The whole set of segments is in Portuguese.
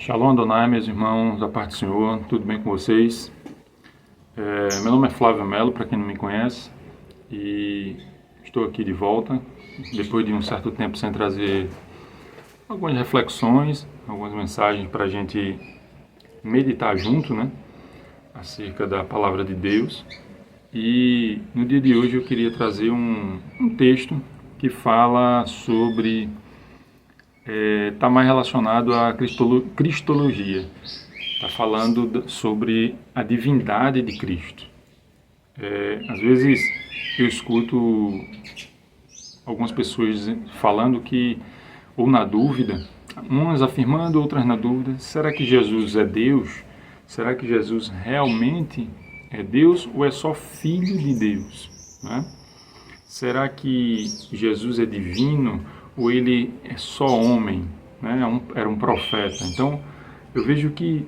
Shalom Adonai, meus irmãos, da parte do Senhor, tudo bem com vocês? Meu nome é Flávio Melo, para quem não me conhece, e estou aqui de volta, depois de um certo tempo sem trazer algumas reflexões, algumas mensagens para a gente meditar junto, né, acerca da Palavra de Deus. E no dia de hoje eu queria trazer um texto que fala sobre... está mais relacionado à cristologia. Está falando sobre a divindade de Cristo. Às vezes eu escuto algumas pessoas falando que, ou na dúvida, umas afirmando, outras na dúvida, será que Jesus é Deus? Será que Jesus realmente é Deus ou é só filho de Deus? Né? Será que Jesus é divino ou ele é só homem, né? Era um profeta? Então, eu vejo que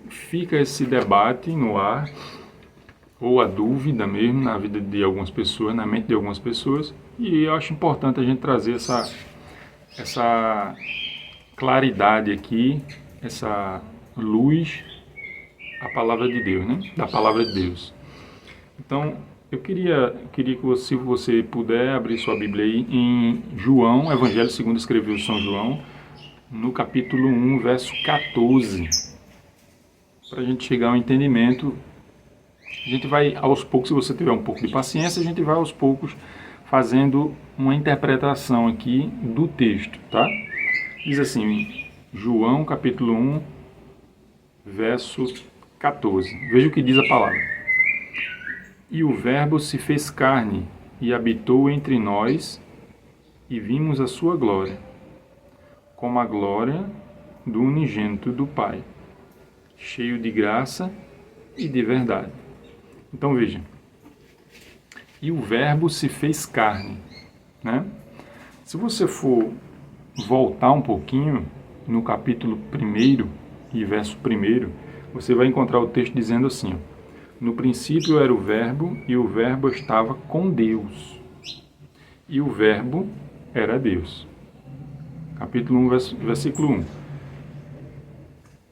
fica esse debate no ar, ou a dúvida mesmo na vida de algumas pessoas, na mente de algumas pessoas, e eu acho importante a gente trazer essa claridade aqui, essa luz, a palavra de Deus, né? Da palavra de Deus. Então, eu queria que você, se você puder, abrir sua Bíblia aí em João, Evangelho segundo escreveu São João, no capítulo 1, verso 14. Para a gente chegar ao entendimento, a gente vai aos poucos, se você tiver um pouco de paciência, a gente vai aos poucos fazendo uma interpretação aqui do texto, tá? Diz assim, João capítulo 1, verso 14. Veja o que diz a palavra. E o Verbo se fez carne e habitou entre nós, e vimos a sua glória, como a glória do unigênito do Pai, cheio de graça e de verdade. Então veja, e o Verbo se fez carne, né? Se você for voltar um pouquinho no capítulo 1 e verso 1, você vai encontrar o texto dizendo assim, ó, no princípio era o Verbo, e o Verbo estava com Deus. E o Verbo era Deus. Capítulo 1, versículo 1.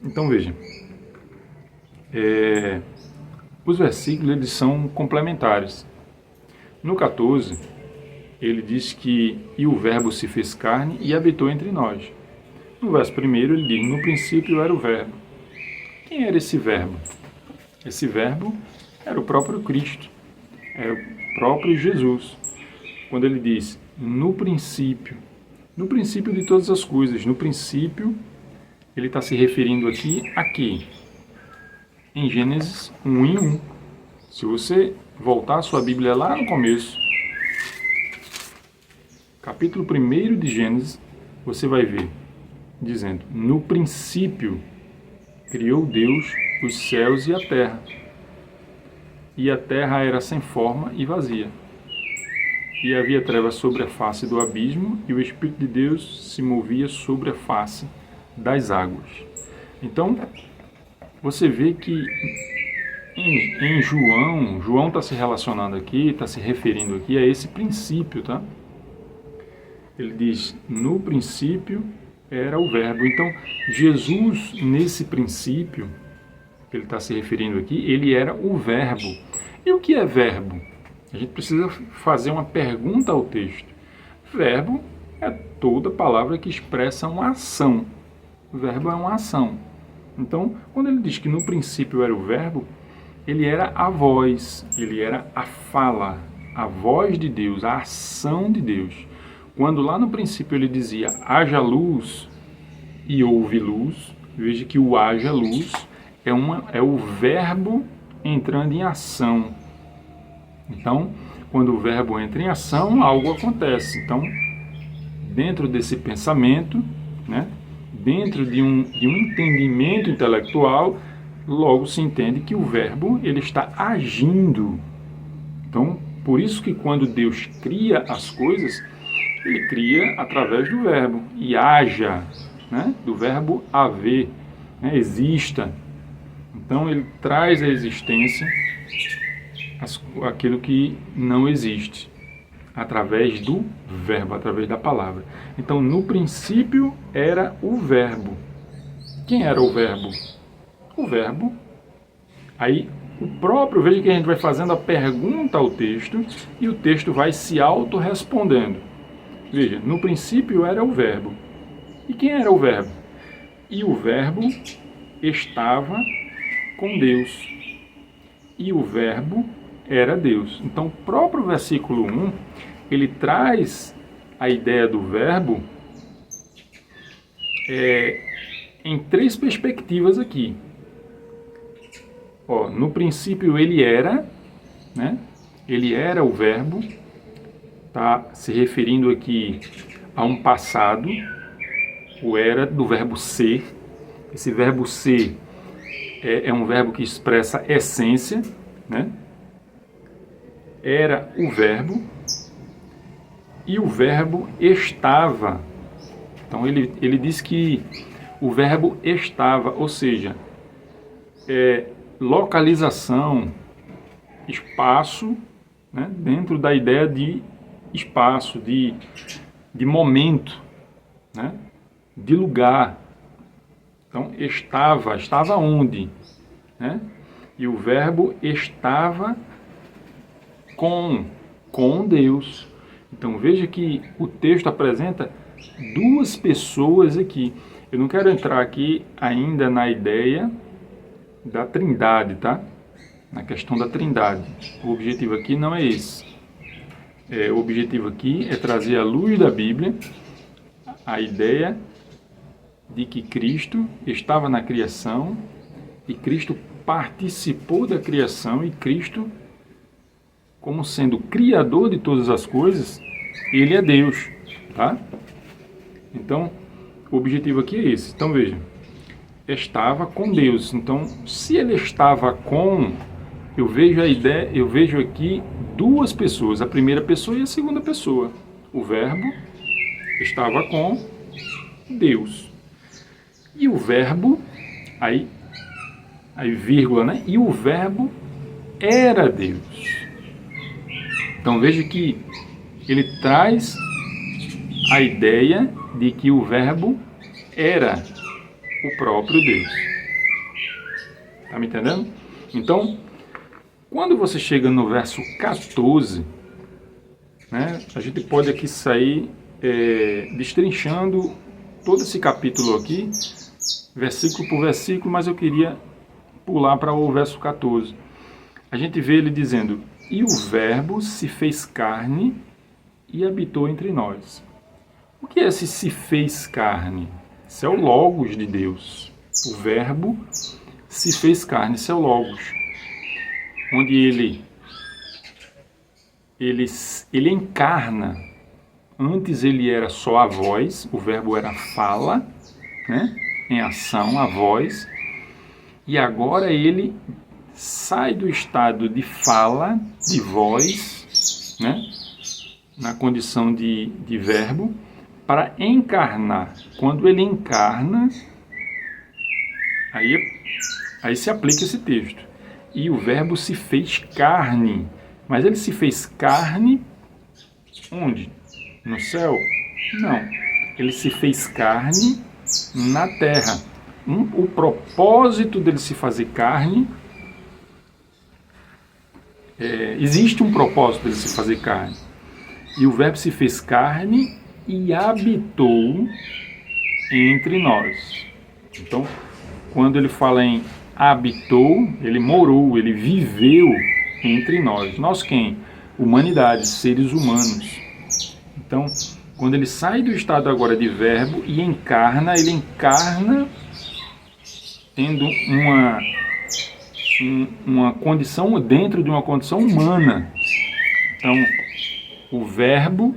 Então veja. Os versículos eles são complementares. No 14, ele diz que e o Verbo se fez carne e habitou entre nós. No verso 1 ele diz, no princípio era o Verbo. Quem era esse Verbo? Esse Verbo era o próprio Cristo, era o próprio Jesus. Quando ele diz, no princípio de todas as coisas, no princípio, ele está se referindo aqui a quê? Em Gênesis 1 em 1. Se você voltar a sua Bíblia lá no começo, capítulo 1 de Gênesis, você vai ver, dizendo, no princípio criou Deus os céus e a terra. E a terra era sem forma e vazia. E havia trevas sobre a face do abismo, e o Espírito de Deus se movia sobre a face das águas. Então, você vê que em João está se relacionando aqui, está se referindo aqui a esse princípio, tá? Ele diz, no princípio era o Verbo. Então, Jesus, nesse princípio, que ele está se referindo aqui, ele era o Verbo. E o que é verbo? A gente precisa fazer uma pergunta ao texto. Verbo é toda palavra que expressa uma ação. O verbo é uma ação. Então, quando ele diz que no princípio era o Verbo, ele era a voz, ele era a fala, a voz de Deus, a ação de Deus. Quando lá no princípio ele dizia, haja luz e houve luz, veja que o haja luz é o verbo entrando em ação. Então, quando o verbo entra em ação, algo acontece. Então, dentro desse pensamento, né, dentro de um entendimento intelectual, logo se entende que o verbo ele está agindo. Então, por isso que quando Deus cria as coisas, ele cria através do verbo. E haja, né, do verbo haver, né, exista. Então, ele traz à existência aquilo que não existe, através do verbo, através da palavra. Então, no princípio era o verbo. Quem era o verbo? O verbo. Aí, veja que a gente vai fazendo a pergunta ao texto e o texto vai se autorrespondendo. Veja, no princípio era o verbo. E quem era o verbo? E o verbo estava com Deus. E o verbo era Deus. Então, o próprio versículo 1, ele traz a ideia do verbo em três perspectivas aqui. No princípio ele era, né? Ele era o verbo, está se referindo aqui a um passado, o era do verbo ser. Esse verbo ser é um verbo que expressa essência, né? Era o verbo e o verbo estava. Então ele diz que o verbo estava, ou seja, localização, espaço, né, dentro da ideia de espaço, de momento, né, de lugar. Então, estava onde? Né? E o verbo estava com Deus. Então, veja que o texto apresenta duas pessoas aqui. Eu não quero entrar aqui ainda na ideia da trindade, tá? Na questão da trindade. O objetivo aqui não é esse. O objetivo aqui é trazer à luz da Bíblia a ideia de que Cristo estava na criação e Cristo participou da criação, e Cristo, como sendo o criador de todas as coisas, ele é Deus, tá? Então, o objetivo aqui é esse. Então, veja, estava com Deus. Então, se ele estava com, eu vejo aqui duas pessoas, a primeira pessoa e a segunda pessoa. O verbo estava com Deus. E o verbo, aí vírgula, né? E o verbo era Deus. Então veja que ele traz a ideia de que o verbo era o próprio Deus. Tá me entendendo? Então, quando você chega no verso 14, né, a gente pode aqui sair destrinchando todo esse capítulo aqui, versículo por versículo, mas eu queria pular para o verso 14. A gente vê ele dizendo: e o verbo se fez carne e habitou entre nós. O que é esse se fez carne? Isso é o Logos de Deus. O verbo se fez carne, isso é o Logos. Onde ele encarna. Antes ele era só a voz, o verbo era fala, né? Em ação, a voz. E agora ele sai do estado de fala, de voz, né? Na condição de verbo, para encarnar. Quando ele encarna, aí se aplica esse texto. E o verbo se fez carne. Mas ele se fez carne onde? No céu? Não. Ele se fez carne na terra. O propósito dele se fazer carne, existe um propósito dele se fazer carne. E o verbo se fez carne e habitou entre nós. Então, quando ele fala em habitou, ele morou, ele viveu entre nós. Nós quem? Humanidade, seres humanos. Então, quando ele sai do estado agora de verbo e encarna, ele encarna tendo uma condição dentro de uma condição humana. Então, o verbo,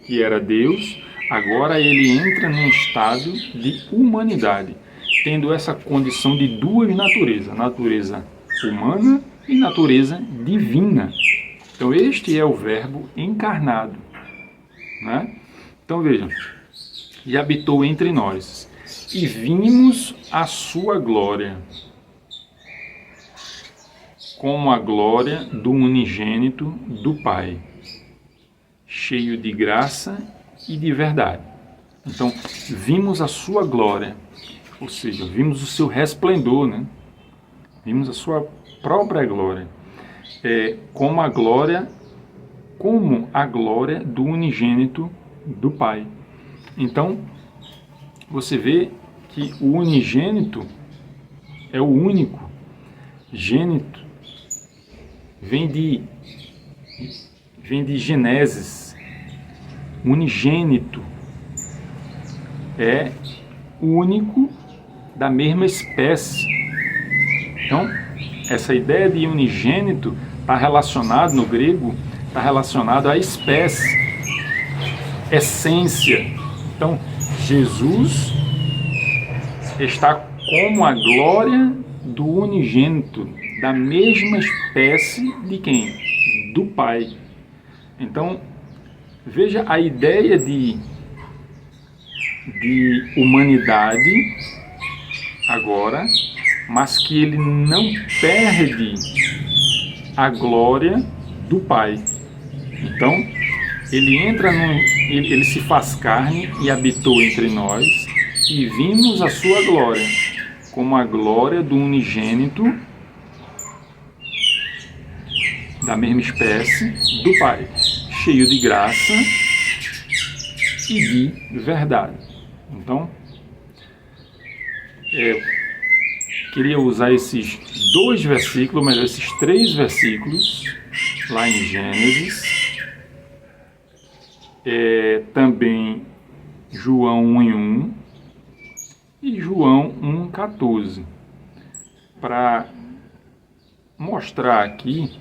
que era Deus, agora ele entra num estado de humanidade, tendo essa condição de duas naturezas, natureza humana e natureza divina. Então, este é o verbo encarnado, né? Então, vejam, e habitou entre nós, e vimos a sua glória, como a glória do unigênito do Pai, cheio de graça e de verdade. Então, vimos a sua glória. Ou seja, vimos o seu resplendor, né? Vimos a sua própria glória. Como a glória do unigênito do Pai. Então, você vê que o unigênito é o único. Gênito vem de Gênesis. Unigênito é o único da mesma espécie. Então, essa ideia de unigênito está relacionado no grego, está relacionado à espécie, essência. Então, Jesus está como a glória do unigênito, da mesma espécie de quem? Do Pai. Então, veja a ideia de humanidade agora, mas que ele não perde a glória do Pai. Então, ele se faz carne e habitou entre nós, e vimos a sua glória, como a glória do unigênito da mesma espécie do Pai, cheio de graça e de verdade. Então, queria usar esses 2 versículos, mas esses 3 versículos lá em Gênesis, também João 1:1 e João 1:14, para mostrar aqui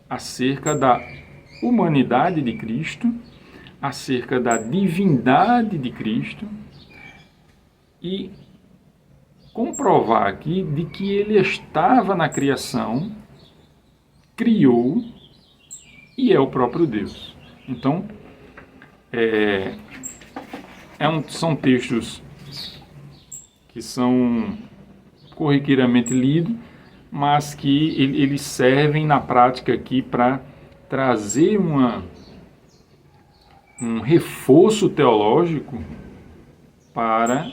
acerca da humanidade de Cristo, acerca da divindade de Cristo e comprovar aqui de que ele estava na criação, criou e é o próprio Deus. Então, são textos que são corriqueiramente lidos, mas que eles servem na prática aqui para trazer um reforço teológico para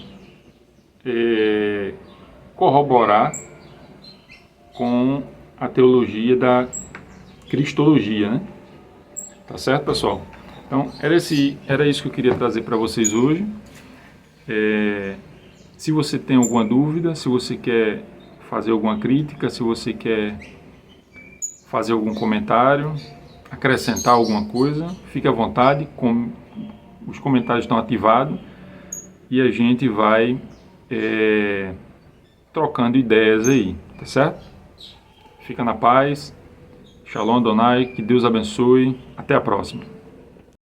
corroborar com a teologia da cristologia, né? Tá certo, pessoal? Então, era isso que eu queria trazer para vocês hoje. Se você tem alguma dúvida, se você quer fazer alguma crítica, se você quer fazer algum comentário, acrescentar alguma coisa, fique à vontade, os comentários estão ativados e a gente vai trocando ideias aí, tá certo? Fica na paz, Shalom Adonai, que Deus abençoe, até a próxima.